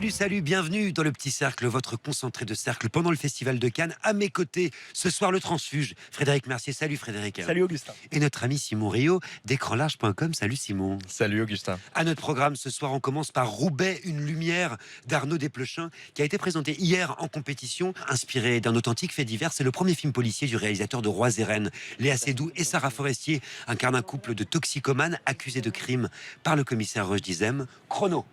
Salut, bienvenue dans le Petit Cercle, votre concentré de cercle pendant le Festival de Cannes. À mes côtés, ce soir, le transfuge, Frédéric Mercier. Salut Frédéric. Salut Augustin. Et notre ami Simon Rio, d'écranlarge.com. Salut Simon. Salut Augustin. À notre programme, ce soir, on commence par Roubaix, une lumière d'Arnaud Desplechin, qui a été présenté hier en compétition, inspiré d'un authentique fait divers. C'est le premier film policier du réalisateur de Rois et Reines. Léa Seydoux et Sarah Forestier incarnent un couple de toxicomanes accusés de crime par le commissaire Roche Dizem. Chrono.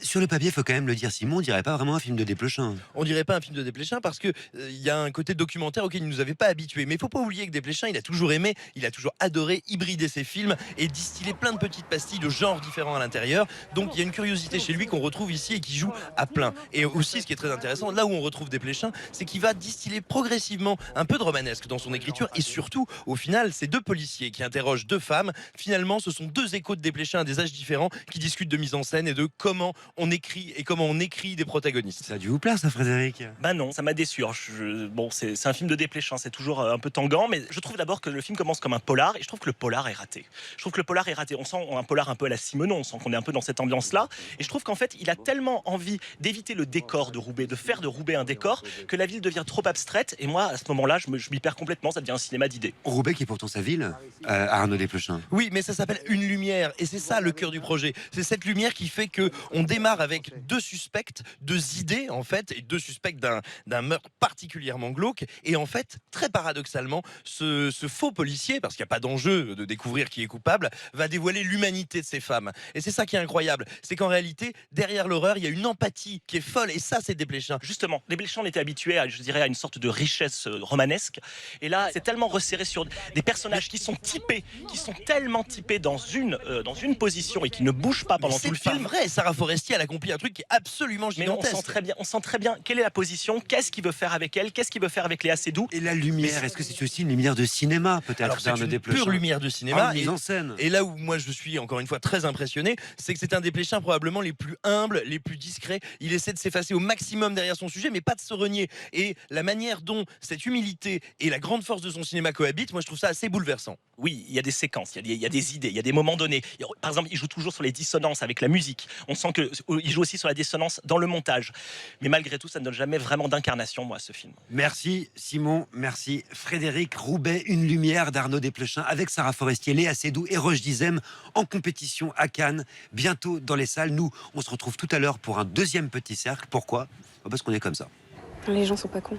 Sur le papier, il faut quand même le dire, Simon, on dirait pas vraiment un film de Desplechin. On dirait pas un film de Desplechin parce que il y a un côté documentaire auquel il nous avait pas habitués. Mais il faut pas oublier que Desplechin, il a toujours aimé, il a toujours adoré hybrider ses films et distiller plein de petites pastilles de genres différents à l'intérieur. Donc il y a une curiosité chez lui qu'on retrouve ici et qui joue à plein. Et aussi, ce qui est très intéressant, là où on retrouve Desplechin, c'est qu'il va distiller progressivement un peu de romanesque dans son écriture et surtout, au final, ces deux policiers qui interrogent deux femmes. Finalement, ce sont deux échos de Desplechin à des âges différents qui discutent de mise en scène et de comment on écrit et comment on écrit des protagonistes. Ça a dû vous plaire, ça, Frédéric? Bah non, ça m'a déçu. Alors, bon, c'est un film de Desplechin, c'est toujours un peu tangant, mais je trouve d'abord que le film commence comme un polar, et je trouve que le polar est raté. On sent un polar un peu à la Simenon, on sent qu'on est un peu dans cette ambiance-là, et je trouve qu'en fait, il a tellement envie d'éviter le décor de Roubaix, de faire de Roubaix un décor, que la ville devient trop abstraite, et moi, à ce moment-là, je m'y perds complètement, ça devient un cinéma d'idées. Roubaix, qui est pourtant sa ville, Arnaud Desplechin. Oui, mais ça s'appelle une lumière et c'est ça le cœur du projet. C'est cette lumière qui fait que on démarre avec deux suspects, deux idées en fait, et deux suspects d'un meurtre particulièrement glauque. Et en fait, très paradoxalement, ce faux policier, parce qu'il n'y a pas d'enjeu de découvrir qui est coupable, va dévoiler l'humanité de ces femmes. Et c'est ça qui est incroyable, c'est qu'en réalité, derrière l'horreur, il y a une empathie qui est folle. Et ça, c'est Desplechin. Justement, Desplechin, on était habitué à, je dirais, à une sorte de richesse romanesque. Et là, c'est tellement resserré sur des personnages qui sont typés, qui sont tellement typés dans une position et qui ne bougent pas pendant tout le film. C'est vrai, Sarah Forestier, elle accomplit un truc qui est absolument Mais on gigantesque. sent très bien quelle est la position, qu'est-ce qu'il veut faire avec elle, qu'est-ce qu'il veut faire avec Léa Seydoux. Et la lumière, est-ce que c'est aussi une lumière de cinéma, peut-être, Alors c'est d'Arnaud une Desplechin? pure lumière de cinéma. Mise en scène. Et là où moi je suis encore une fois très impressionné, c'est que c'est un Desplechin probablement les plus humbles, les plus discrets. Il essaie de s'effacer au maximum derrière son sujet, mais pas de se renier. Et la manière dont cette humilité et la grande force de son cinéma cohabitent, moi je trouve ça assez bouleversant. Oui, il y a des séquences, il y a des idées, il y a des moments donnés. Par exemple, il joue toujours sur les dissonances avec la musique. On sent qu'il joue aussi sur la dissonance dans le montage. Mais malgré tout, ça ne donne jamais vraiment d'incarnation, moi, ce film. Merci Simon, merci Frédéric. Roubaix, une lumière d'Arnaud Desplechin avec Sarah Forestier, Léa Seydoux et Roche Dizem en compétition à Cannes, bientôt dans les salles. Nous, on se retrouve tout à l'heure pour un deuxième Petit Cercle. Pourquoi? Parce qu'on est comme ça. Les gens sont pas cons.